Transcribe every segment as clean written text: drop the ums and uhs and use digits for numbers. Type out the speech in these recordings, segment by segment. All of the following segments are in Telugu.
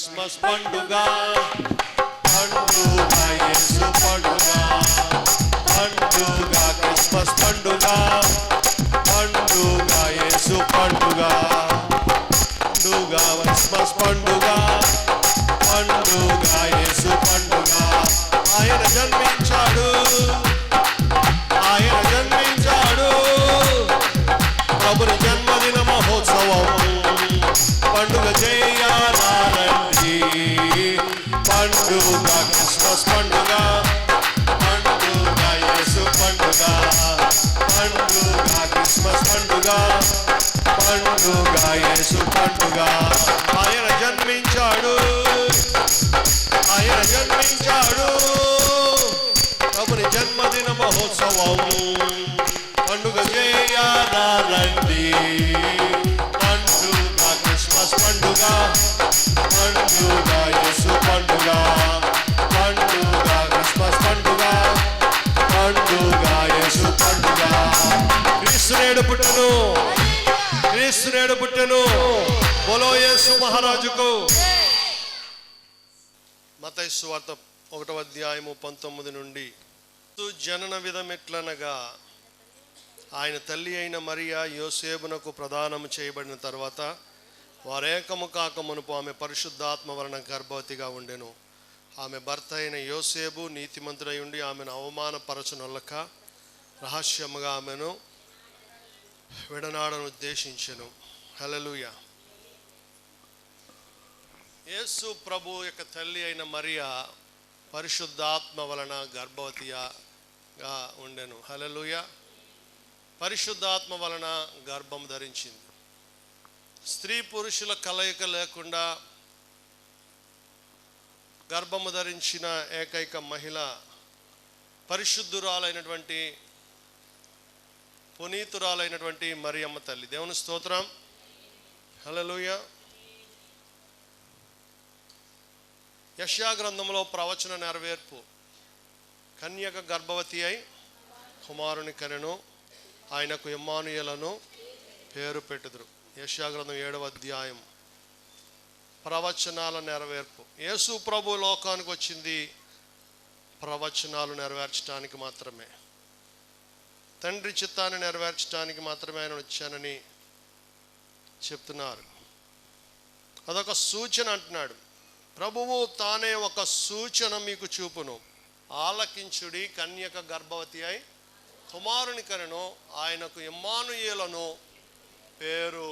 క్రిస్మస్ పండుగ పండుగ యేసు పండుగ పండుగ క్రిస్మస్ పండుగ పండుగ యేసు పండుగ పండుగ క్రిస్మస్ పండుగ పండుగ యేసు పండుగ ఆయన జన్మించాడు ఆయన జన్మించాడు ప్రభుని జన్మదిన మహోత్సవం పండుగ చేయాలండి పండుగ క్రిస్మస్ పండుగ పండుగ యేసు పండుగ పండుగ క్రిస్మస్ పండుగ పండుగ యేసు పండుగ ఆయన జన్మించాడు ఆయన జన్మించాడు ప్రభుని జన్మదిన మహోత్సవం పండుగ చేయాలండి పండుగ క్రిస్మస్ పండుగ పండుగ యేసు పండుగ పండుగ క్రిస్మస్ పండుగ పండుగ యేసు పండుగ క్రీస్తునేడు పుట్టెను క్రీస్తునేడు పుట్టెను బోలో యేసు మహారాజుకు. మత్తయి సువార్త 1వ అధ్యాయము 19 నుండి జనన విధమెట్లనగా ఆయన తల్లి అయిన మరియా యోసేపునకు ప్రదానము చేయబడిన తర్వాత వారేకము కాక మునుపు ఆమె పరిశుద్ధాత్మ వలన గర్భవతిగా ఉండెను. ఆమె భర్త అయిన యోసేపు నీతిమంతుడై ఉండి ఆమెను అవమానపరచునొల్లక రహస్యముగా ఆమెను విడనాడను ఉద్దేశించెను. హల్లెలూయా. యేసు ప్రభు యొక్క తల్లి అయిన మరియా పరిశుద్ధాత్మ వలన గర్భవతిగా ఉండెను. హల్లెలూయా. పరిశుద్ధాత్మ వలన గర్భం ధరించింది. స్త్రీ పురుషుల కలయిక లేకుండా గర్భము ధరించిన ఏకైక మహిళ పరిశుద్ధురాలైనటువంటి పునీతురాలైనటువంటి మరియమ్మ తల్లి. దేవుని స్తోత్రం. హల్లెలూయా. యెషయా గ్రంథంలో ప్రవచన నెరవేర్పు. కన్యక గర్భవతి అయి కుమారుని కనెను, ఆయనకు ఇమ్మానుయేలను పేరు పెట్టుదురు. యెషయా గ్రంథం 7వ అధ్యాయం ప్రవచనాల నెరవేర్పు. యేసు ప్రభు లోకానికి వచ్చింది ప్రవచనాలు నెరవేర్చడానికి మాత్రమే, తండ్రి చిత్తాన్ని నెరవేర్చడానికి మాత్రమే ఆయన వచ్చానని చెప్తున్నారు. అదొక సూచన అంటున్నాడు. ప్రభువు తానే ఒక సూచన మీకు చూపును, ఆలకించుడి. కన్యక గర్భవతి అయి కుమారుని కనెను, ఆయనకు ఇమ్మానుయేలను పేరు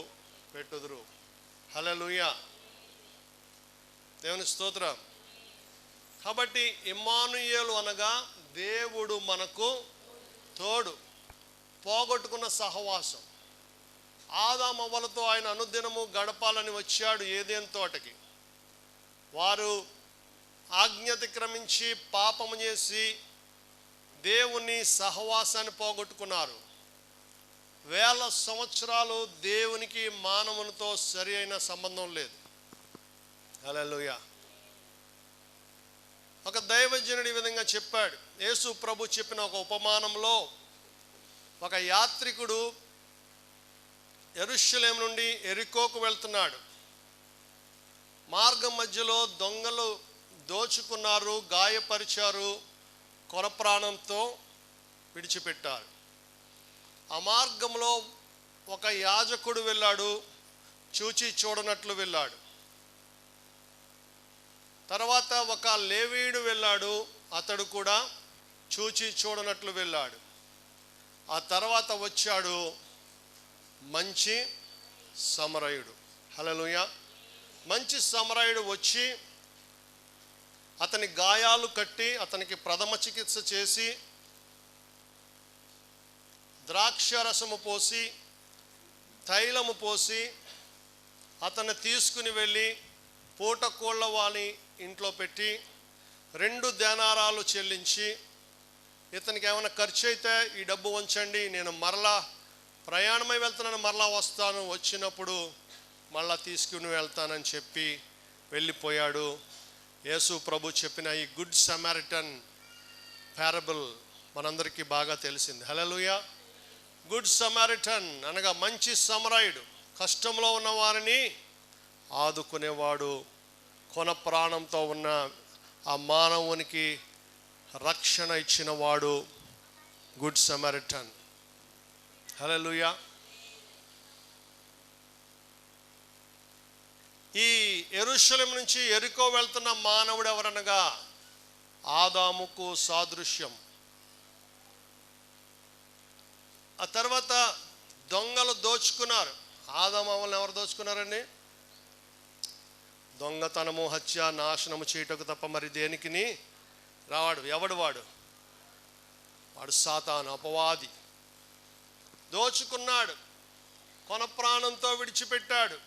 పెట్టుదురు. హల్లెలూయా. దేవుని స్తోత్రం. కాబట్టి ఇమ్మానుయేలు అనగా దేవుడు మనకు తోడు, పోగొట్టుకున్న సహవాసం. ఆదాము అవ్వలతో ఆయన అనుదినము గడపాలని వచ్చాడు ఏదెన్ తోటకి. వారు ఆజ్ఞాతిక్రమించి పాపము చేసి దేవుని సహవాసాన్ని పోగొట్టుకున్నారు. 1000 సంవత్సరాలు దేవునికి మానవునితో సరి అయిన సంబంధం లేదు. హల్లెలూయా. ఒక దైవజనుడు ఈ విధంగా చెప్పాడు. యేసు ప్రభు చెప్పిన ఒక ఉపమానంలో ఒక యాత్రికుడు యెరూషలేము నుండి యెరికోకు వెళ్తున్నాడు. మార్గం మధ్యలో దొంగలు దోచుకున్నారు, గాయపరిచారు, కొరప్రాణంతో విడిచిపెట్టారు. ఆ మార్గంలో ఒక యాజకుడు వెళ్ళాడు, చూచి చూడనట్లు వెళ్ళాడు. తర్వాత ఒక లేవీయుడు వెళ్ళాడు, అతడు కూడా చూచి చూడనట్లు వెళ్ళాడు. ఆ తర్వాత వచ్చాడు మంచి సమరయుడు. హల్లెలూయా. మంచి సమరయుడు వచ్చి అతని గాయాలు కట్టి అతనికి ప్రథమ చికిత్స చేసి ద్రాక్షరసము పోసి తైలము పోసి అతన్ని తీసుకుని వెళ్ళి పూటకోళ్ళ వాని ఇంట్లో పెట్టి 2 దేనారాలు చెల్లించి, ఇతనికి ఏమైనా ఖర్చు అయితే ఈ డబ్బు ఉంచండి, నేను మరలా ప్రయాణమై వెళ్తున్నాను, మరలా వస్తాను, వచ్చినప్పుడు మళ్ళా తీసుకుని వెళ్తానని చెప్పి వెళ్ళిపోయాడు. యేసు ప్రభు చెప్పిన ఈ గుడ్ సమారిటన్ పారబుల్ మనందరికీ బాగా తెలిసింది. హల్లెలూయా. గుడ్ సమారిటన్ అనగా మంచి సమరయుడు, కష్టంలో ఉన్న వారిని ఆదుకునేవాడు, కొన ప్రాణంతో ఉన్న ఆ మానవునికి రక్షణ ఇచ్చిన వాడు గుడ్ సమరిటన్. హల్లెలూయా. ఈ యెరూషలేము నుంచి యెరికో వెళ్తున్న మానవుడు ఎవరనగా ఆదాముకు సాదృశ్యం. ఆ తర్వాత దొంగలు దోచుకున్నారు. ఆదాము అవ్వలను ఎవరు దోచుకున్నారండి? దొంగతనము, హత్య, నాశనము చేయుటకు తప్ప మరి దేనికిని రావాడు. ఎవడు వాడు? వాడు సాతాను, అపవాది. దోచుకున్నాడు, కొన ప్రాణంతో విడిచిపెట్టాడు.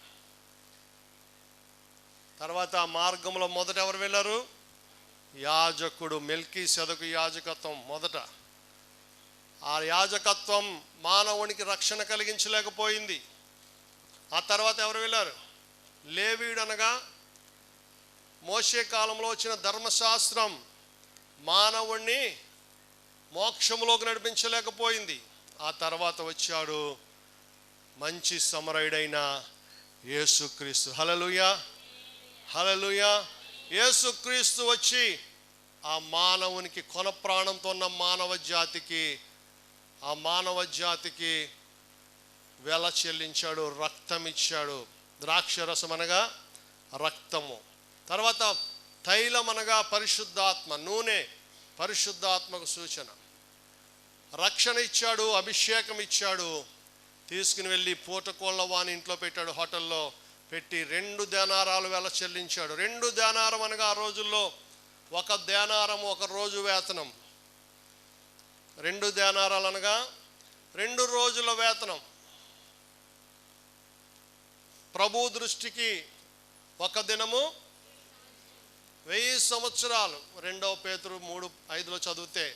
తర్వాత ఆ మార్గంలో మొదట ఎవరు వెళ్ళారు? యాజకుడు. మెల్కీసెదకు యాజకత్వం మొదట. ఆ యాజకత్వం మానవునికి రక్షణ కలిగించలేకపోయింది. ఆ తర్వాత ఎవరు వెళ్ళారు? లేవీయుడు, అనగా మోషే కాలంలో వచ్చిన ధర్మశాస్త్రం మానవుణ్ణి మోక్షంలోకి నడిపించలేకపోయింది. ఆ తర్వాత వచ్చాడు మంచి సమరయుడైన యేసుక్రీస్తు. హల్లెలూయా, హల్లెలూయా. యేసుక్రీస్తు వచ్చి ఆ మానవునికి, కొన ప్రాణంతో ఉన్న మానవ జాతికి వెల చెల్లించాడు, రక్తం ఇచ్చాడు. ద్రాక్షరసం అనగా రక్తము. తర్వాత తైలం అనగా పరిశుద్ధాత్మ, నూనె, పరిశుద్ధాత్మకు సూచన. రక్షణ ఇచ్చాడు, అభిషేకం ఇచ్చాడు. తీసుకుని వెళ్ళి పూటకోళ్ళ వాని ఇంట్లో పెట్టాడు, హోటల్లో పెట్టి 2 దేనారాలు వెల చెల్లించాడు. 2 దేనారం అనగా ఆ రోజుల్లో 1 దేనారం 1 రోజు వేతనం. 2 దేనారాలు అనగా 2 రోజుల వేతనం. ప్రభు దృష్టికి 1 దినము 1000 సంవత్సరాలు. 2 పేతురు 3:5 చదివితే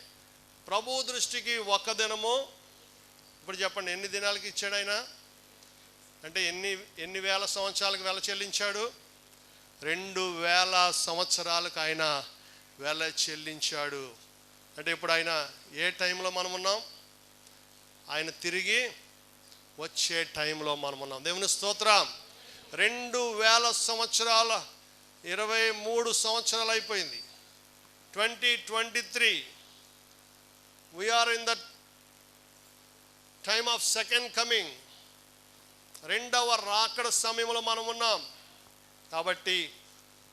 ప్రభు దృష్టికి 1 దినము. ఇప్పుడు చెప్పండి, ఎన్ని దినాలకి ఇచ్చాడు ఆయన? అంటే ఎన్ని వేల సంవత్సరాలకు వెల చెల్లించాడు? 2000 సంవత్సరాలకు ఆయన వెల చెల్లించాడు. అంటే ఇప్పుడు ఆయన ఏ టైంలో మనం ఉన్నాం? ఆయన తిరిగి వచ్చే టైంలో మనం ఉన్నాం. దేవుని స్తోత్రం. 2000 సంవత్సరాల 23 సంవత్సరాలు అయిపోయింది. 2023 we are in the time of second coming. 2వ రాకడ సమయంలో మనం ఉన్నాం. కాబట్టి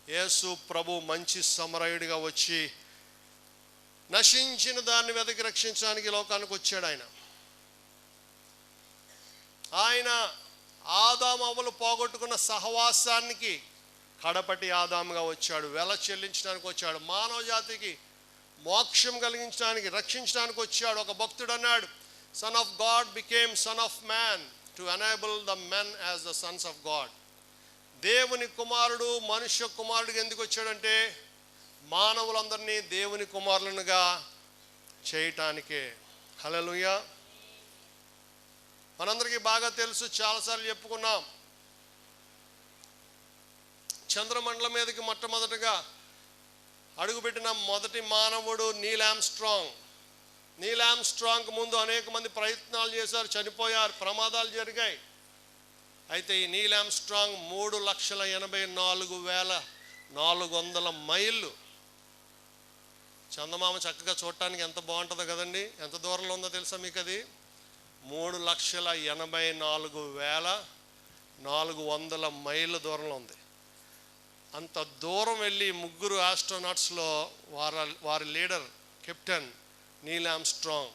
యేసు ప్రభు మంచి సమరయుడిగా వచ్చి నశించిన దాన్ని వెతికి రక్షించడానికి లోకానికి వచ్చాడు. ఆయన ఆదాము అవ్వలు పోగొట్టుకున్న సహవాసానికి కడపటి ఆదాముగా వచ్చాడు. వెల చెల్లించడానికి వచ్చాడు. మానవ జాతికి మోక్షం కలిగించడానికి, రక్షించడానికి వచ్చాడు. ఒక భక్తుడు అన్నాడు, son of God became son of man to enable the men as the Sons of God. దేవుని కుమారుడు మనుష్య కుమారుడికి ఎందుకు వచ్చాడంటే మానవులందరినీ దేవుని కుమారులనుగా చేయటానికే. హల్లెలూయా. మనందరికీ బాగా తెలుసు, చాలాసార్లు చెప్పుకున్నాం, చంద్రమండలం మీదకి మొట్టమొదటిగా అడుగుపెట్టిన మొదటి మానవుడు నీల్ ఆర్మ్స్ట్రాంగ్. నీల్ ఆర్మ్స్ట్రాంగ్ ముందు అనేక మంది ప్రయత్నాలు చేశారు, చనిపోయారు, ప్రమాదాలు జరిగాయి. అయితే ఈ నీల్ ఆర్మ్స్ట్రాంగ్ 3,84,400 మైళ్ళు. చందమామ చక్కగా చూడటానికి ఎంత బాగుంటుందో కదండి. ఎంత దూరంలో ఉందో తెలుసా మీకు? అది 3,84,400 మైళ్ళ దూరంలో ఉంది. అంత దూరం వెళ్ళి 3 ఆస్ట్రోనాట్స్లో వారి లీడర్ కెప్టెన్ నీల్ ఆర్మ్స్ట్రాంగ్,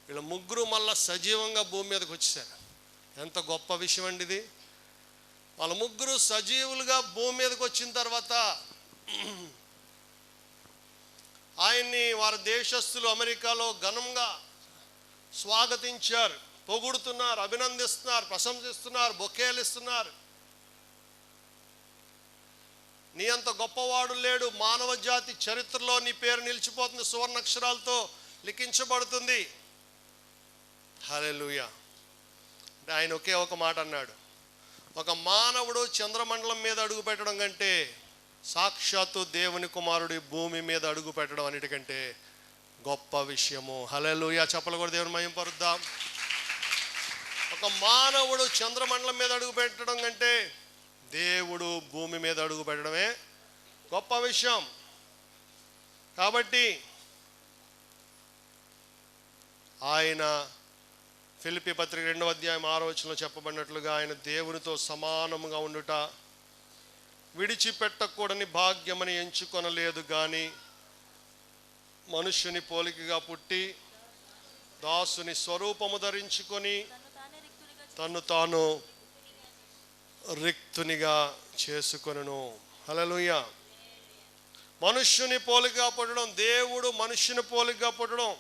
వీళ్ళ 3 మళ్ళా సజీవంగా భూమి మీదకి వచ్చేసారు. ఎంత గొప్ప విషయం అండి ఇది. వాళ్ళ 3 సజీవులుగా భూమి మీదకి వచ్చిన తర్వాత ఆయన్ని వారి దేశస్తులు అమెరికాలో ఘనంగా స్వాగతించారు, పొగుడుతున్నారు, అభినందిస్తున్నారు, ప్రశంసిస్తున్నారు, బొకేలు ఇస్తున్నారు. నీ అంత గొప్పవాడు లేడు, మానవ జాతి చరిత్రలో నీ పేరు నిలిచిపోతుంది, సువర్ణాక్షరాలతో లిఖించబడుతుంది. హల్లెలూయా. అంటే ఆయన ఒకే ఒక మాట అన్నాడు, ఒక మానవుడు చంద్రమండలం మీద అడుగు పెట్టడం కంటే సాక్షాత్తు దేవుని కుమారుడి భూమి మీద అడుగు పెట్టడం అన్నిటికంటే గొప్ప విషయము. హల్లెలూయా. చెప్పలు కూడా దేవుని మహిమపరుద్దాం. ఒక మానవుడు చంద్రమండలం మీద అడుగు పెట్టడం కంటే దేవుడు భూమి మీద అడుగు పెట్టడమే గొప్ప విషయం. కాబట్టి ఆయన ఫిలిప్పీ పత్రిక 2వ అధ్యాయం 6వ వచనంలో చెప్పబడినట్లుగా ఆయన దేవునితో సమానముగా ఉండుట విడిచిపెట్టకూడని భాగ్యమని ఎంచుకొనలేదు గాని మనుష్యుని పోలికగా పుట్టి దాసుని స్వరూపము ధరించుకొని తన్ను తాను రిక్తునిగా చేసుకొనును. హల్లెలూయా. మనుష్యుని పోలికగా పుట్టడం, దేవుడు మనుష్యుని పోలికగా పుట్టడం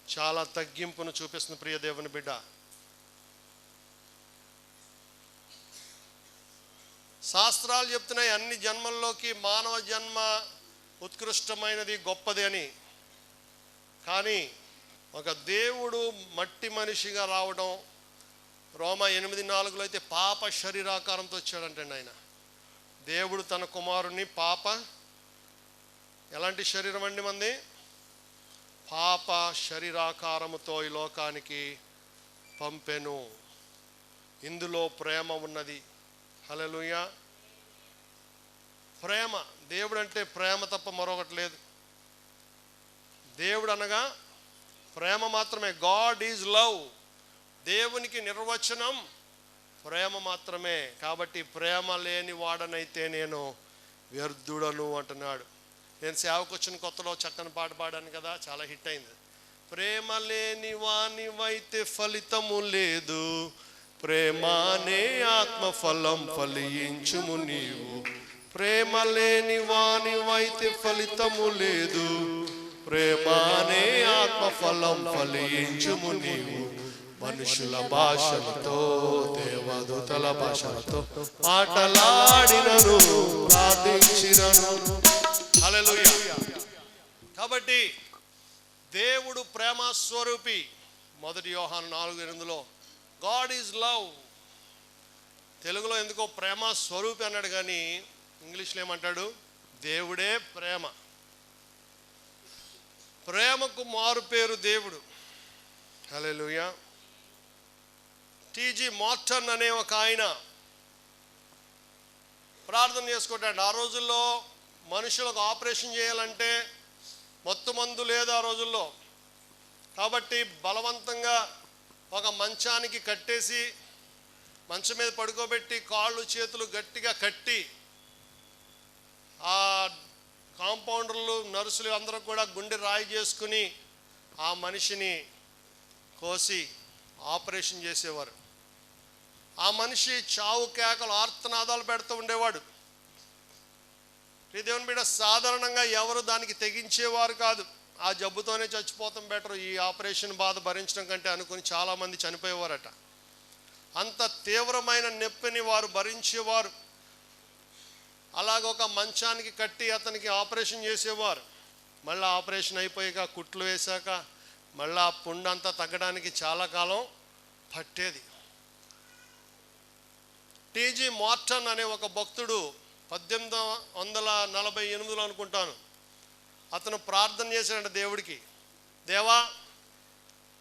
చాలా తగ్గింపును చూపిస్తుంది ప్రియ దేవుని బిడ్డ. శాస్త్రాలు చెప్తున్నాయి అన్ని జన్మల్లోకి మానవ జన్మ ఉత్కృష్టమైనది, గొప్పది అని. కానీ ఒక దేవుడు మట్టి మనిషిగా రావడం, రోమా 8:4 అయితే పాప శరీరాకారంతో వచ్చాడంటండి ఆయన. దేవుడు తన కుమారుని ఎలాంటి శరీరం అండి మంది? పాప శరీరాకారముతో ఈ లోకానికి పంపెను. ఇందులో ప్రేమ ఉన్నది. హల్లెలూయా. ప్రేమ, దేవుడు అంటే ప్రేమ తప్ప మరొకటి లేదు. దేవుడు అనగా ప్రేమ మాత్రమే. God is love. దేవునికి నిర్వచనం ప్రేమ మాత్రమే. కాబట్టి ప్రేమ లేని వాడనైతే నేను వ్యర్థుడను అంటున్నాడు. నేను సేవకు వచ్చిన కొత్తలో చక్కని పాట పాడాను కదా, చాలా హిట్ అయింది. ప్రేమ లేని వానివైతే ఫలితము లేదు, ప్రేమనే ఆత్మఫలం ఫలించుము నీవు. ప్రేమ లేని వానివైతే ఫలితము లేదు, ప్రేమనే ఆత్మఫలం ఫలించుము నీవు. మనుషుల భాషలతో దేవదూతల భాషలతో మాటలాడినను ప్రార్థించినను. హల్లెలూయా. కాబట్టి దేవుడు ప్రేమ స్వరూపి. 1 యోహాను 4:8 గాడ్ ఈజ్ లవ్. తెలుగులో ఎందుకో ప్రేమ స్వరూపి అన్నాడు, కానీ ఇంగ్లీష్లో ఏమంటాడు? దేవుడే ప్రేమ. ప్రేమకు మారు పేరు దేవుడు. హల్లెలూయా. టీజీ మార్టన్ అనే ఒక ఆయన ప్రార్థన చేసుకుంటాడు. ఆ రోజుల్లో మనుషులకు ఆపరేషన్ చేయాలంటే మత్తు మందు లేదు ఆ రోజుల్లో. కాబట్టి బలవంతంగా ఒక మంచానికి కట్టేసి మంచం మీద పడుకోబెట్టి కాళ్ళు చేతులు గట్టిగా కట్టి ఆ కాంపౌండర్లు నర్సులు అందరూ కూడా గుండె రాయి చేసుకుని ఆ మనిషిని కోసి ఆపరేషన్ చేసేవారు. ఆ మనిషి చావు కేకలు ఆర్తనాదాలు పెడుతూ ఉండేవాడు. దేవుని బిడ్డ, సాధారణంగా ఎవరు దానికి తెగించేవారు కాదు. ఆ జబ్బుతోనే చచ్చిపోతాం బెటర్, ఈ ఆపరేషన్ బాధ భరించడం కంటే అనుకుని చాలామంది చనిపోయేవారట. అంత తీవ్రమైన నొప్పిని వారు భరించేవారు. అలాగొక మంచానికి కట్టి అతనికి ఆపరేషన్ చేసేవారు. మళ్ళీ ఆపరేషన్ అయిపోయాక కుట్లు వేశాక మళ్ళీ ఆ పుండు అంతా తగ్గడానికి చాలా కాలం పట్టేది. టీజీ మార్టన్ అనే ఒక భక్తుడు 1848 అనుకుంటాను, అతను ప్రార్థన చేశాడు దేవుడికి. దేవా,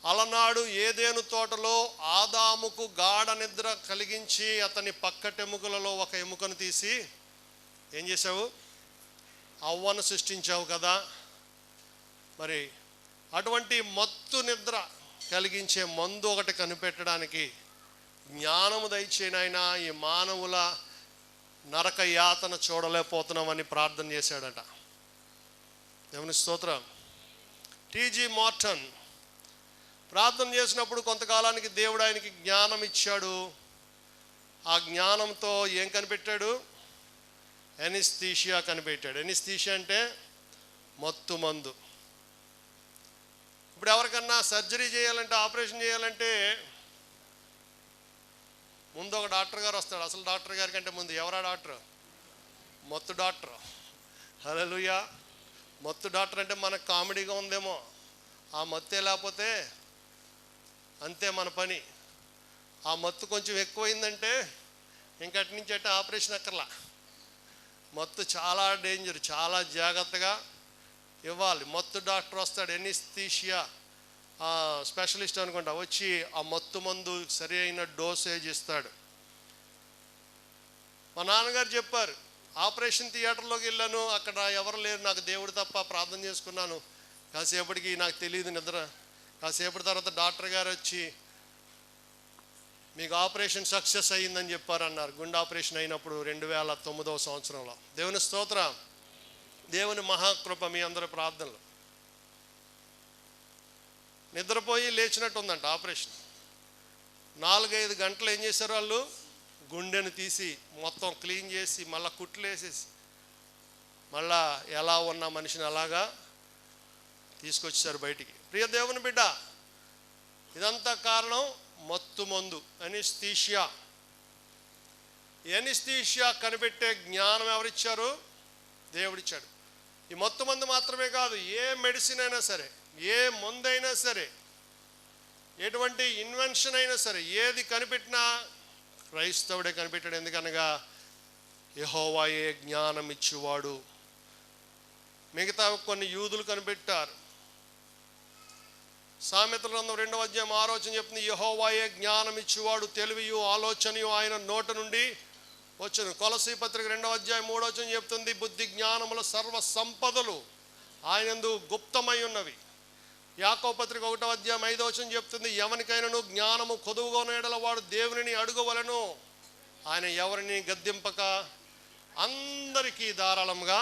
అలనాడు ఏదేను తోటలో ఆదాముకు గాఢ నిద్ర కలిగించి అతని పక్కటెముకలలో ఒక ఎముకను తీసి ఏం చేశావు? అవ్వను సృష్టించావు కదా. మరి అటువంటి మత్తు నిద్ర కలిగించే మందు ఒకటి కనిపెట్టడానికి జ్ఞానము దయచేయనైనా ఈ మానవుల నరక యాతన చూడలేకపోతున్నామని ప్రార్థన చేశాడట. దేవుని స్తోత్రం. టీజీ మార్టన్ ప్రార్థన చేసినప్పుడు కొంతకాలానికి దేవుడు ఆయనకి జ్ఞానం ఇచ్చాడు. ఆ జ్ఞానంతో ఏం కనిపెట్టాడు? ఎనిస్థీషియా కనిపెట్టాడు. ఎనిస్థీషియా అంటే మత్తు మందు. ఇప్పుడు ఎవరికన్నా సర్జరీ చేయాలంటే, ఆపరేషన్ చేయాలంటే ముందు ఒక డాక్టర్ గారు వస్తాడు. అసలు డాక్టర్ గారి కంటే ముందు ఎవరా డాక్టర్? మత్తు డాక్టర్. హల్లెలూయా. మత్తు డాక్టర్ అంటే మనకు కామెడీగా ఉందేమో, ఆ మత్తే లేకపోతే అంతే మన పని. ఆ మత్తు కొంచెం ఎక్కువైందంటే ఇంకటి నుంచి అంటే ఆపరేషన్ అక్కర్లా. మత్తు చాలా డేంజర్, చాలా జాగ్రత్తగా ఇవ్వాలి. మత్తు డాక్టర్ వస్తాడు, ఎనిస్థీషియా స్పెషలిస్ట్ అనుకుంటా, వచ్చి ఆ మత్తు మందు సరి అయిన డోసేజ్ ఇస్తాడు. మా నాన్నగారు చెప్పారు, ఆపరేషన్ థియేటర్లోకి వెళ్ళాను, అక్కడ ఎవరు లేరు, నాకు దేవుడు తప్ప, ప్రార్థన చేసుకున్నాను. కాసేపటికి నాకు తెలియదు నిద్ర. కాసేపటి తర్వాత డాక్టర్ గారు వచ్చి మీకు ఆపరేషన్ సక్సెస్ అయ్యిందని చెప్పారు అన్నారు. గుండె ఆపరేషన్ అయినప్పుడు 2009వ సంవత్సరంలో. దేవుని స్తోత్రం, దేవుని మహాకృప మీ అందరి ప్రార్థనలు. నిద్రపోయి లేచినట్టు ఉందంట ఆపరేషన్. 4-5 గంటలు ఏం చేశారు వాళ్ళు, గుండెను తీసి మొత్తం క్లీన్ చేసి మళ్ళీ కుట్లు వేసేసి మళ్ళా ఎలా ఉన్న మనిషిని అలాగా తీసుకొచ్చేసారు బయటికి. ప్రియ దేవుని బిడ్డ, ఇదంతా కారణం మత్తు మందు, ఎనిస్థీషియా. ఎనిస్థీషియా కనిపెట్టే జ్ఞానం ఎవరిచ్చారు? దేవుడిచ్చాడు. ఈ మత్తు మందు మాత్రమే కాదు, ఏ మెడిసిన్ అయినా సరే, ఏ మందైనా సరే, ఎటువంటి ఇన్వెన్షన్ అయినా సరే, ఏది కనిపెట్టినా క్రైస్తవుడే కనిపెట్టాడు. ఎందుకనగా యెహోవాయే జ్ఞానం ఇచ్చేవాడు. మిగతా కొన్ని యూదులు కనిపెట్టారు. సామెతల గ్రంథం 2వ అధ్యాయం 6వ వచనం చెప్తుంది, యెహోవాయే జ్ఞానం ఇచ్చేవాడు, తెలివియు ఆలోచనయు ఆయన నోట నుండి వచ్చును. కొలసీ పత్రిక 2వ అధ్యాయం 3వ వచనం చెప్తుంది, బుద్ధి జ్ఞానముల సర్వ సంపదలు ఆయనందు గుప్తమై ఉన్నవి. యాకోబు పత్రిక 1వ అధ్యాయం 5వ వచనం చెప్తుంది, ఎవనికైనాను జ్ఞానము కొదువుగా ఎడల వాడు దేవునిని అడుగవలెను, ఆయన ఎవరిని గద్దింపక అందరికీ ధారాళంగా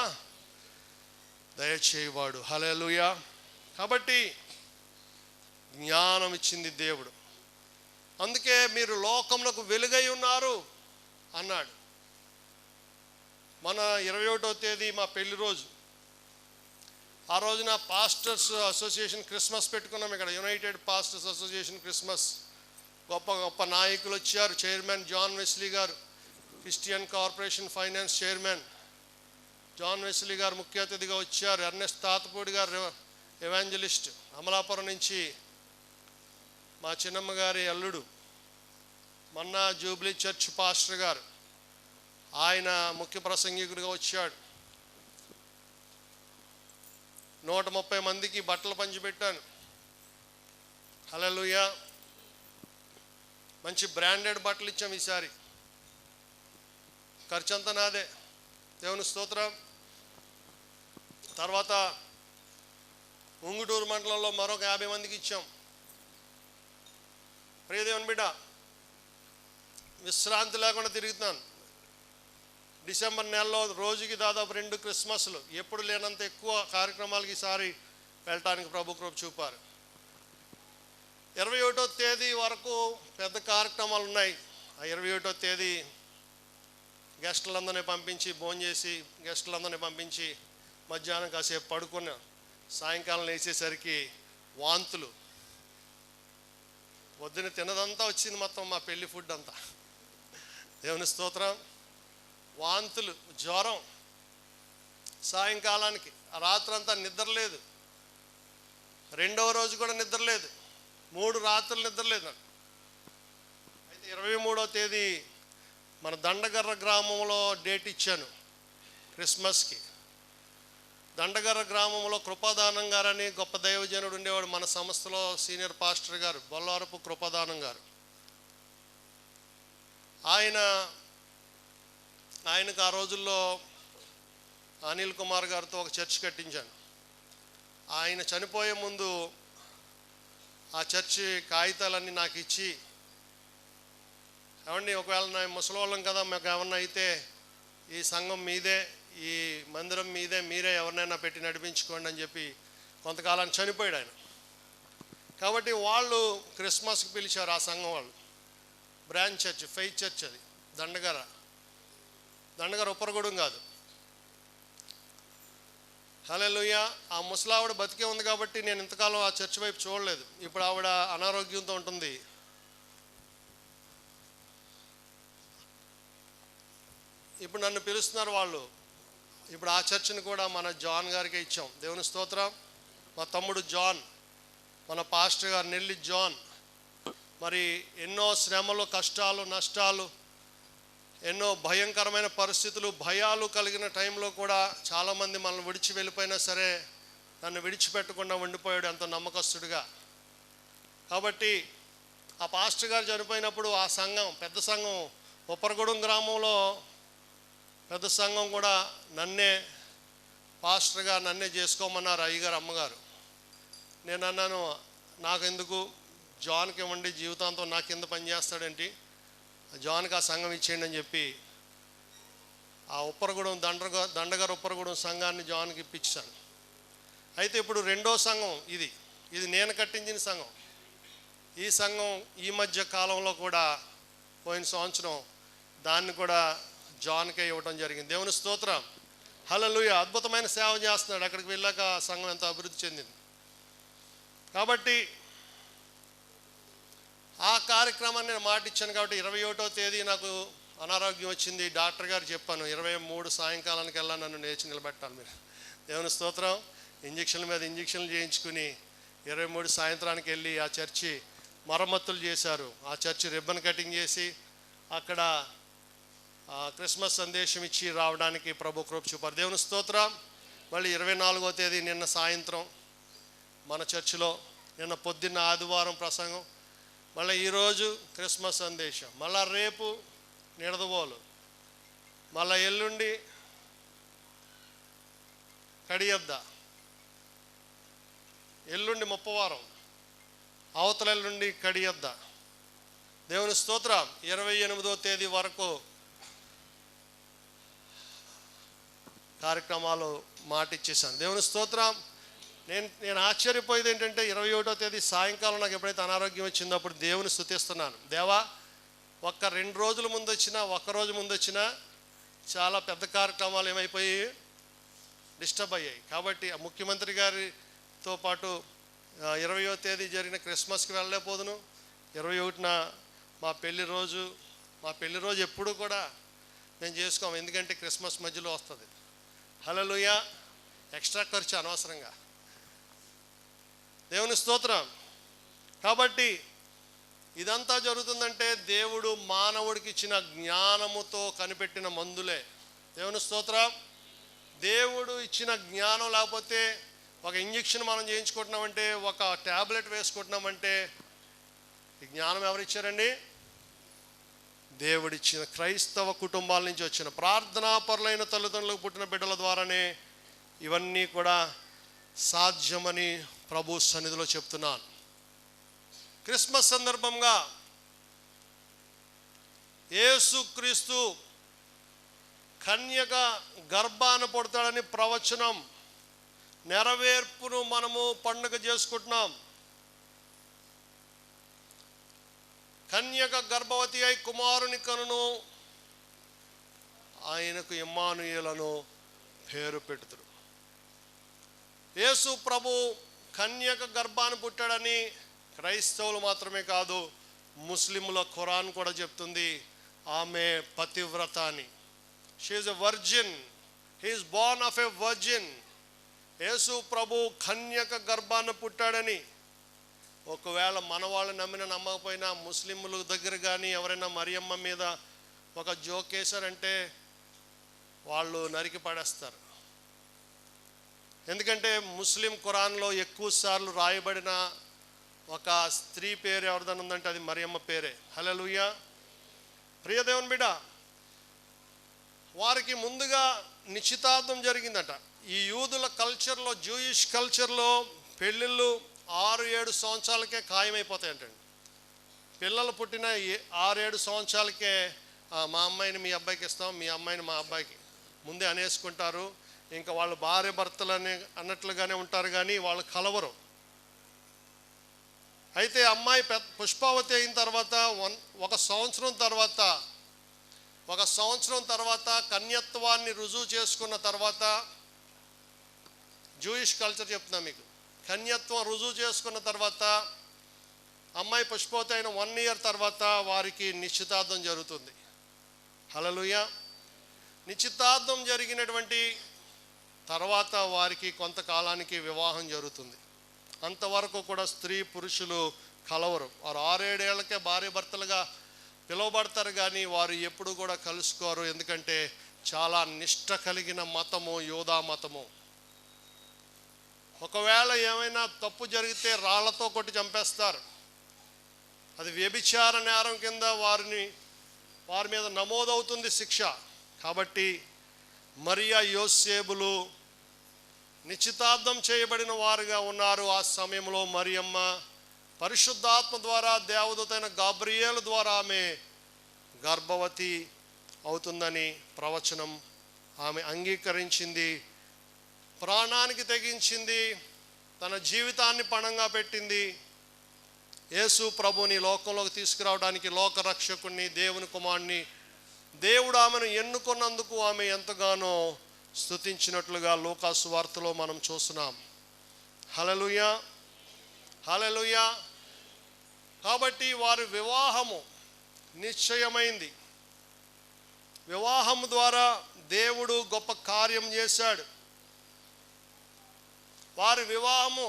దయచేయవాడు. హల్లెలూయా. కాబట్టి జ్ఞానం ఇచ్చింది దేవుడు. అందుకే మీరు లోకమునకు వెలుగై ఉన్నారు అన్నాడు. మన 21వ తేదీ మా పెళ్లి రోజు. ఆ రోజున పాస్టర్స్ అసోసియేషన్ క్రిస్మస్ పెట్టుకున్నాం ఇక్కడ, యునైటెడ్ పాస్టర్స్ అసోసియేషన్ క్రిస్మస్. గొప్ప గొప్ప నాయకులు వచ్చారు. చైర్మన్ జాన్ వెస్లీ గారు, Christian corporation finance chairman John Wesley గారు ముఖ్య అతిథిగా వచ్చారు. ఎర్నెస్ట్ తాతపూడి గారు ఎవాంజలిస్ట్. అమలాపురం నుంచి మా చిన్నమ్మ గారి అల్లుడు మన్నా జూబ్లీ చర్చ్ పాస్టర్ గారు, ఆయన ముఖ్య ప్రసంగికుడిగా వచ్చాడు. 130 మందికి బట్టలు పంచిపెట్టాను. హల్లెలూయా. మంచి బ్రాండెడ్ బట్టలు ఇచ్చాం ఈసారి. ఖర్చు అంతా నాదే. దేవుని స్తోత్రం. తర్వాత ఉంగుటూరు మండలంలో మరొక 50 మందికి ఇచ్చాం. ప్రియదేవుని బిడ్డ, విశ్రాంతి లేకుండా తిరుగుతున్నాను. డిసెంబర్ నెలలో రోజుకి దాదాపు 2 క్రిస్మస్లు, ఎప్పుడు లేనంత ఎక్కువ కార్యక్రమాలకి ఈసారి వెళ్ళటానికి ప్రభు కృప చూపారు. 21వ తేదీ వరకు పెద్ద కార్యక్రమాలు ఉన్నాయి. ఆ 21వ తేదీ గెస్టులందరినీ పంపించి భోంచేసి, గెస్టులందరినీ పంపించి మధ్యాహ్నం కాసేపు పడుకున్నా. సాయంకాలం వేసేసరికి వాంతులు. పొద్దున తినదంతా వచ్చింది మొత్తం, మా పెళ్లి ఫుడ్ అంతా. దేవుని స్తోత్రం. వాంతులు, జ్వరం. సాయంకాలానికి ఆ రాత్రంతా నిద్రలేదు. 2వ రోజు కూడా నిద్రలేదు. 3 రాత్రులు నిద్రలేదు నాకు. అయితే 23వ తేదీ మన దండగర్ర గ్రామంలో డేట్ ఇచ్చాను క్రిస్మస్కి. దండగర్ర గ్రామంలో కృపాదానం గారని గొప్ప దైవజనుడు ఉండేవాడు. మన సంస్థలో సీనియర్ పాస్టర్ గారు, బొల్లారపు కృపాదానం గారు. ఆయనకు ఆ రోజుల్లో అనిల్ కుమార్ గారితో ఒక చర్చ్ కట్టించాను. ఆయన చనిపోయే ముందు ఆ చర్చి కాగితాలన్నీ నాకు ఇచ్చి, ఏమండి ఒకవేళ నా ముసలోళ్ళం కదా, మాకు ఏమన్నా అయితే ఈ సంఘం మీదే, ఈ మందిరం మీదే, మీరే ఎవరినైనా పెట్టి నడిపించుకోండి అని చెప్పి కొంతకాలాన్ని చనిపోయాడు ఆయన. కాబట్టి వాళ్ళు క్రిస్మస్కి పిలిచారు ఆ సంఘం వాళ్ళు. బ్రాంచ్ చర్చ్, ఫెయిత్ చర్చ్ అది. దండగర ఉప్పరగూడెం కాదు. హల్లెలూయా. ఆ ముసలావిడ బతికే ఉంది కాబట్టి నేను ఇంతకాలం ఆ చర్చ్ వైపు చూడలేదు. ఇప్పుడు ఆవిడ అనారోగ్యంతో ఉంటుంది. ఇప్పుడు నన్ను పిలుస్తున్నారు వాళ్ళు. ఇప్పుడు ఆ చర్చిని కూడా మన జాన్ గారికి ఇచ్చాం. దేవుని స్తోత్రం. మా తమ్ముడు జాన్, మన పాస్టర్ గారు నెల్లి జాన్, మరి ఎన్నో శ్రమలు, కష్టాలు, నష్టాలు, ఎన్నో భయంకరమైన పరిస్థితులు, భయాలు కలిగిన టైంలో కూడా చాలామంది మనల్ని విడిచి వెళ్ళిపోయినా సరే నన్ను విడిచిపెట్టకుండా ఉండిపోయాడు ఎంతో నమ్మకస్తుడిగా. కాబట్టి ఆ పాస్టర్ గారు చనిపోయినప్పుడు ఆ సంఘం, పెద్ద సంఘం ఉప్పరగూడెం గ్రామంలో పెద్ద సంఘం కూడా నన్నే పాస్టర్గా నన్నే చేసుకోమన్నారు అయ్యగారు అమ్మగారు. నేను అన్నాను, నాకెందుకు, జాన్కి ఇవ్వండి, జీవితాంతం నా కింద పనిచేస్తాడేంటి, జాన్కి ఆ సంఘం ఇచ్చేయండి అని చెప్పి ఆ ఉప్పరగూడెం దండగారు ఉప్పరగూడెం సంఘాన్ని జాన్కి ఇప్పించాను. అయితే ఇప్పుడు రెండో సంఘం ఇది నేను కట్టించిన సంఘం. ఈ సంఘం ఈ మధ్య కాలంలో కూడా పోయిన సంవత్సరం దాన్ని కూడా జాన్కే ఇవ్వడం జరిగింది. దేవుని స్తోత్రం, హల్లెలూయా. అద్భుతమైన సేవ చేస్తున్నాడు. అక్కడికి వెళ్ళాక సంఘం ఎంతో అభివృద్ధి చెందింది. కాబట్టి ఆ కార్యక్రమాన్ని నేను మాట ఇచ్చాను. కాబట్టి 21వ తేదీ నాకు అనారోగ్యం వచ్చింది. డాక్టర్ గారు చెప్పాను 23 సాయంకాలానికి వెళ్ళా నన్ను లేచి నిలబెట్టాలి మీరు. దేవుని స్తోత్రం. ఇంజక్షన్ల మీద ఇంజక్షన్లు చేయించుకుని 23 సాయంత్రానికి వెళ్ళి ఆ చర్చి మరమ్మతులు చేశారు. ఆ చర్చి రిబ్బన్ కటింగ్ చేసి అక్కడ క్రిస్మస్ సందేశం ఇచ్చి రావడానికి ప్రభు కృప చూపారు. దేవుని స్తోత్రం. మళ్ళీ 24వ తేదీ నిన్న సాయంత్రం మన చర్చిలో, నిన్న పొద్దున్న ఆదివారం ప్రసంగం, మళ్ళీ ఈరోజు క్రిస్మస్ సందేశం, మళ్ళీ రేపు నిడదవోలు, మళ్ళీ ఎల్లుండి కడియద్ద, ఎల్లుండి ముప్పవారం, అవతల ఎల్లుండి కడియద్ద. దేవుని స్తోత్రం. 28వ తేదీ వరకు కార్యక్రమాలు మాట ఇచ్చేసాను. దేవుని స్తోత్రం. నేను ఆశ్చర్యపోయేది ఏంటంటే 21వ తేదీ సాయంకాలం నాకు ఎప్పుడైతే అనారోగ్యం వచ్చిందో అప్పుడు దేవుని స్తుతిస్తున్నాను. దేవా, ఒక్క 2 రోజుల ముందు వచ్చినా, ఒక్కరోజు ముందు వచ్చినా చాలా పెద్ద కార్యక్రమాలు ఏమైపోయి డిస్టర్బ్ అయ్యాయి. కాబట్టి ముఖ్యమంత్రి గారితో పాటు 20వ తేదీ జరిగిన క్రిస్మస్కి వెళ్ళలేకపోదును. 21న మా పెళ్లి రోజు ఎప్పుడు కూడా మేము చేసుకోము, ఎందుకంటే క్రిస్మస్ మధ్యలో వస్తుంది. హల్లెలూయా. ఎక్స్ట్రా ఖర్చు అనవసరంగా. దేవుని స్తోత్రం. కాబట్టి ఇదంతా జరుగుతుందంటే దేవుడు మానవుడికి ఇచ్చిన జ్ఞానముతో కనిపెట్టిన మందులే. దేవుని స్తోత్రం. దేవుడు ఇచ్చిన జ్ఞానం లేకపోతే, ఒక ఇంజక్షన్ మనం చేయించుకుంటున్నామంటే, ఒక ట్యాబ్లెట్ వేసుకుంటున్నామంటే, ఈ జ్ఞానం ఎవరిచ్చారండి? దేవుడిచ్చిన క్రైస్తవ కుటుంబాల నుంచి వచ్చిన ప్రార్థనాపరులైన తల్లిదండ్రులకు పుట్టిన బిడ్డల ద్వారానే ఇవన్నీ కూడా సాధ్యమని ప్రభు సన్నిధిలో చెప్తున్నాను. క్రిస్మస్ సందర్భంగా యేసుక్రీస్తు కన్యక గర్భాన పుడతాడని ప్రవచనం నెరవేర్పును మనము పండుగ చేసుకుంటున్నాం. కన్యక గర్భవతి అయి కుమారుని కనును, ఆయనకు ఇమ్మానుయేలను పేరు పెట్టుదురు. యేసు ప్రభు కన్యక గర్భాన్ని పుట్టాడని క్రైస్తవులు మాత్రమే కాదు, ముస్లింల ఖురాన్ కూడా చెప్తుంది. ఆమె పతివ్రత అని. She is a virgin, he is born of a virgin. యేసు ప్రభు కన్యక గర్భాన్ని పుట్టాడని. ఒకవేళ మన వాళ్ళు నమ్మకపోయినా ముస్లింల దగ్గర కానీ ఎవరైనా మరియమ్మ మీద ఒక జోక్ వేశారంటే వాళ్ళు నరికి పడేస్తారు. ఎందుకంటే ముస్లిం ఖురాన్లో ఎక్కువ సార్లు రాయబడిన ఒక స్త్రీ పేరు ఎవరిదని ఉందంటే అది మరియమ్మ పేరే. హల్లెలూయా. ప్రియ దేవుని బిడ్డ, వారికి ముందుగా నిశ్చితార్థం జరిగిందట. ఈ యూదుల కల్చర్లో, జూయిష్ కల్చర్లో పెళ్ళిళ్ళు 6-7 సంవత్సరాలకే ఖాయమైపోతాయంటండి. పిల్లలు పుట్టిన 6-7 సంవత్సరాలకే మా అమ్మాయిని మీ అబ్బాయికి ఇస్తాం, మీ అమ్మాయిని మా అబ్బాయికి ముందే అనేసుకుంటారు. ఇంకా వాళ్ళు భార్య భర్తలని అన్నట్లుగానే ఉంటారు, కానీ వాళ్ళు కలవరు. అయితే అమ్మాయి పుష్పావతి అయిన తర్వాత ఒక సంవత్సరం తర్వాత కన్యత్వాన్ని రుజువు చేసుకున్న తర్వాత, జూయిష్ కల్చర్ చెప్తున్నా మీకు, కన్యత్వం రుజువు చేసుకున్న తర్వాత అమ్మాయి పుష్పవతి అయిన 1 year తర్వాత వారికి నిశ్చితార్థం జరుగుతుంది. హల్లెలూయా. నిశ్చితార్థం జరిగినటువంటి తర్వాత వారికి కొంతకాలానికి వివాహం జరుగుతుంది. అంతవరకు కూడా స్త్రీ పురుషులు కలవరు. వారు 6-7 ఏళ్లకే భార్య భర్తలుగా పిలువబడతారు, కానీ వారు ఎప్పుడు కూడా కలుసుకోరు. ఎందుకంటే చాలా నిష్ఠ కలిగిన మతము యూదా మతము. ఒకవేళ ఏమైనా తప్పు జరిగితే రాళ్లతో కొట్టి చంపేస్తారు. అది వ్యభిచార నేరం కింద వారి మీద నమోదవుతుంది శిక్ష. కాబట్టి మరియా యోసేబులు నిశ్చితార్థం చేయబడిన వారుగా ఉన్నారు. ఆ సమయంలో మరియమ్మ పరిశుద్ధాత్మ ద్వారా దేవదూతైన గాబ్రియేలు ద్వారా ఆమె గర్భవతి అవుతుందని ప్రవచనం ఆమె అంగీకరించింది. ప్రాణానికి తెగించింది, తన జీవితాన్ని పణంగా పెట్టింది. యేసు ప్రభుని లోకంలోకి తీసుకురావడానికి, లోకరక్షకుణ్ణి, దేవుని కుమారుని దేవుడు ఆమెను ఎన్నుకున్నందుకు ఆమె ఎంతగానో స్తుతించినట్లుగా లూకాసు వార్తలో మనం చూస్తున్నాం. హల్లెలూయా, హల్లెలూయా. కాబట్టి వారి వివాహము నిశ్చయమైంది. వివాహం ద్వారా దేవుడు గొప్ప కార్యం చేశాడు. వారి వివాహము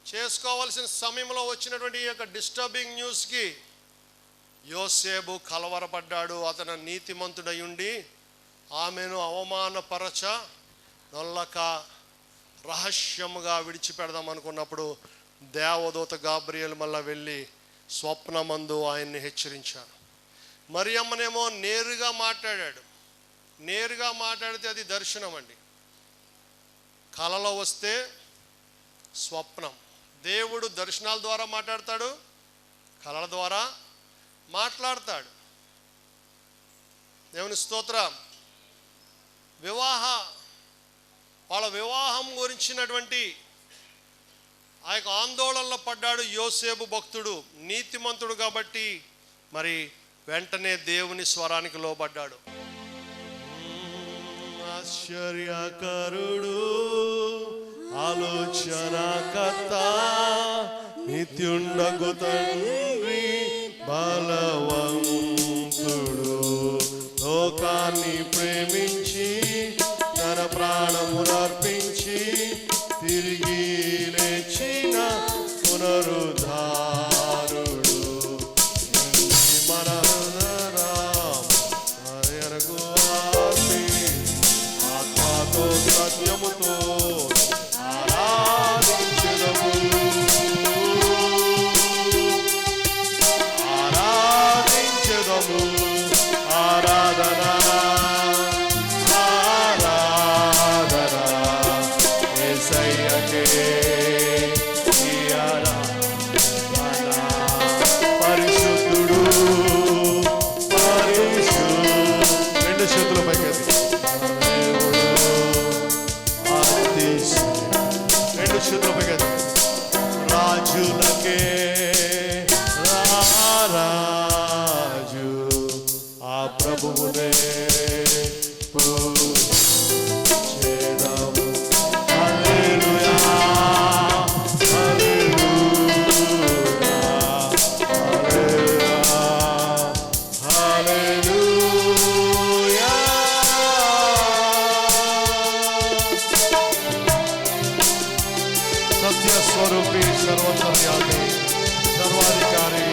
చేసుకోవాల్సిన సమయంలో వచ్చినటువంటి ఈ యొక్క డిస్టర్బింగ్ న్యూస్కి యోసేపు కలవరపడ్డాడు. అతను నీతిమంతుడై ఉండి ఆమెను అవమానపరచ నొల్లక రహస్యముగా విడిచిపెడదాం అనుకున్నప్పుడు దేవదూత గాబ్రియేలు మళ్ళా వెళ్ళి స్వప్నమందు ఆయన్ని హెచ్చరించాడు. మరియమ్మనేమో నేరుగా మాట్లాడాడు. నేరుగా మాట్లాడితే అది దర్శనం అండి. కలలో వస్తే స్వప్నం. దేవుడు దర్శనాల ద్వారా మాట్లాడతాడు, కళల ద్వారా మాట్లాడతాడు. దేవుని స్తోత్రం. వాళ్ళ వివాహం గురించినటువంటి ఆ యొక్క ఆందోళనలో పడ్డాడు యోసేపు భక్తుడు. నీతిమంతుడు కాబట్టి మరి వెంటనే దేవుని స్వరానికి లోబడ్డాడు. ఆశ్చర్యకరుడు, ఆలోచనకర్త, నిత్యుండగు తండ్రి, బలవంతుడు, లోకాన్ని ప్రేమించి తన ప్రాణమునర్పించి తిరిగి లేచిన పునరుద్ధారుడు, మనకు ఆత్మతో సత్యముతో ఆరాధించెదము, ఆరాధించెదము. ఆరాధన ఆరాధన యేసయ్యకే ఈ ఆరాధన. పరిశుద్ధుడు రెండు చేతుల పైకెత్తి రెండు చేతుల పైకెత్తి రాజులకే రాజు ఆ ప్రభువునే పూజేద్దాము. హల్లెలూయా, హల్లెలూయా, హల్లెలూయా, హల్లెలూయా. సత్య స్వరూపి, సర్వోత్తర్యామి, సర్వాధికారి,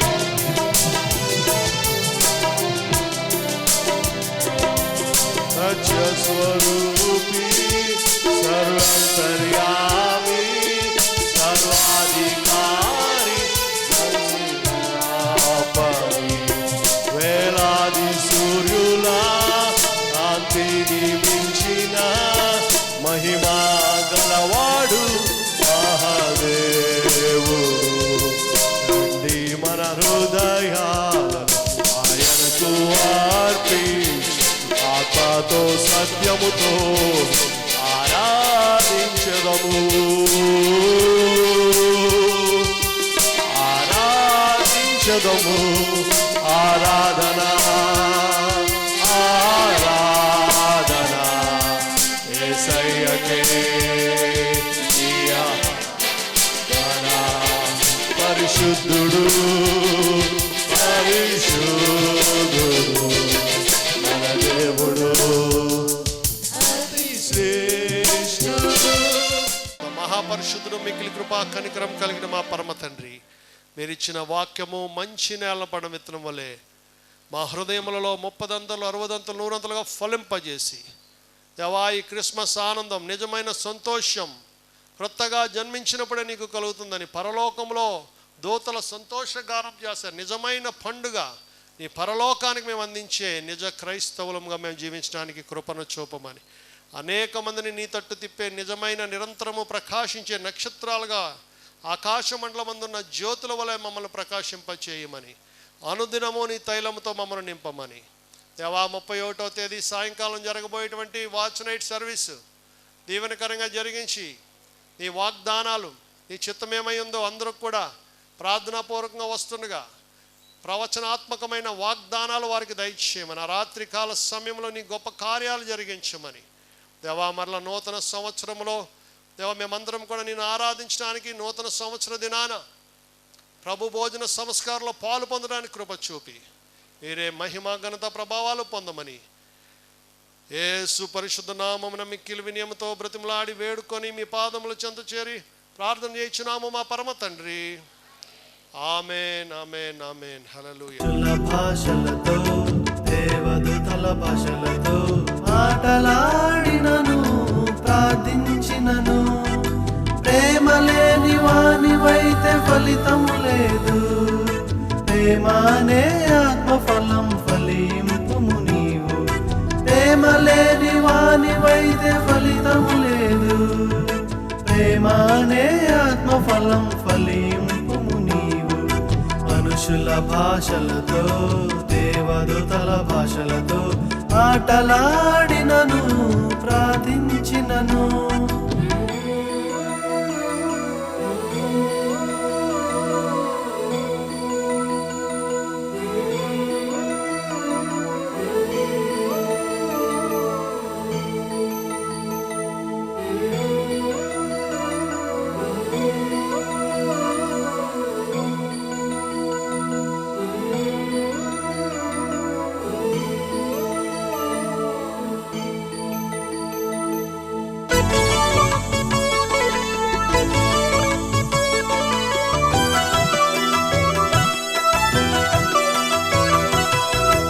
సత్య స్వరూపి, సర్వాంతర్యామి, సర్వాధికారి, వేలాది సూర్యుల కాంతిని మించిన మహిమా గలవాడు మహాదేవుడు. రండి మన హృదయాలను ఆయనకు అర్పించి ఆత్మతో సత్యముతో ఆరాధించెదము, ఆరాధించెదము. ఆరాధన ఆరాధన యేసయ్యకే ఈ ఆరాధన. పరిశుద్ధుడు పరిశుద్ధుడు మన దేవుడు అతి శ్రేష్ఠుడు. మహాపరిశుద్ధుడు, మిక్కిలి కృపా కనికరం కలిగిన మా పరమ తండ్రి, మీరిచ్చిన వాక్యము మంచి నేల పడిన విత్తనం వలె మా హృదయములలో 30 60 100 ఫలింపజేసి దేవా, ఈ క్రిస్మస్ ఆనందం, నిజమైన సంతోషం క్రొత్తగా జన్మించినప్పుడే నీకు కలుగుతుందని పరలోకంలో దూతల సంతోషగానం చేశారు. నిజమైన పండుగ, నీ పరలోకానికి మేము అందించే నిజ క్రైస్తవులంగా మేము జీవించడానికి కృపను చూపమని, అనేక మందిని నీ తట్టు తిప్పే నిజమైన నిరంతరము ప్రకాశించే నక్షత్రాలుగా ఆకాశ మండలమందున్న జ్యోతుల వలె మమ్మల్ని ప్రకాశింపచేయమని, అనుదినము నీ తైలముతో మమ్మల్ని నింపమని. దేవా, 31వ తేదీ సాయంకాలం జరగబోయేటువంటి వాచ్ నైట్ సర్వీస్ దీవెనకరంగా జరిగించి, నీ వాగ్దానాలు, నీ చిత్తమేమై ఉందో అందరూ కూడా ప్రార్థనాపూర్వకంగా వస్తుండగా ప్రవచనాత్మకమైన వాగ్దానాలు వారికి దయచేయమని, ఆ రాత్రి కాల సమయంలో నీ గొప్ప కార్యాలు జరిగించమని. దేవా, మరల నూతన సంవత్సరంలో దేవా మేమందరం కూడా నిన్ను ఆరాధించడానికి నూతన సంవత్సర దినాన ప్రభు భోజన సంస్కారంలో పాలు పొందడానికి కృప చూపి మీరే మహిమ ఘనత ప్రభావాలు పొందమని యేసు పరిశుద్ధ నామమున మిక్కిలి వినయముతో బ్రతిమలాడి వేడుకొని మీ పాదముల చెంత చేరి ప్రార్థన చేయించున్నాము మా పరమ తండ్రి. ఆమేన్, ఆమేన్, ఆమేన్. హల్లెలూయా. భాషలతో దేవదూతల భాషలతో మాటలాడినను ప్రార్థించినను, ప్రేమ లేని వానివైతే ఫలితము లేదు. ప్రేమనే ఆత్మఫలం ఫలింపుము నీవు. ప్రేమ లేని వానివైతే ఫలితము లేదు. ప్రేమనే ఆత్మఫలం ఫలింపుము నీవు. మనుషుల భాషలతో దేవదూతల భాషలతో ఆటలాడినను ప్రార్థించినను.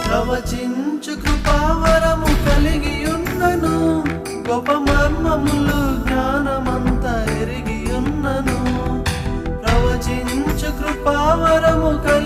ప్రవచించు కృపావరము కలిగి ఉన్నను, గొప్ప మర్మములు జ్ఞానమంతా ఎరిగి ఉన్నను. ప్రవచించు కృపావరము కలిగి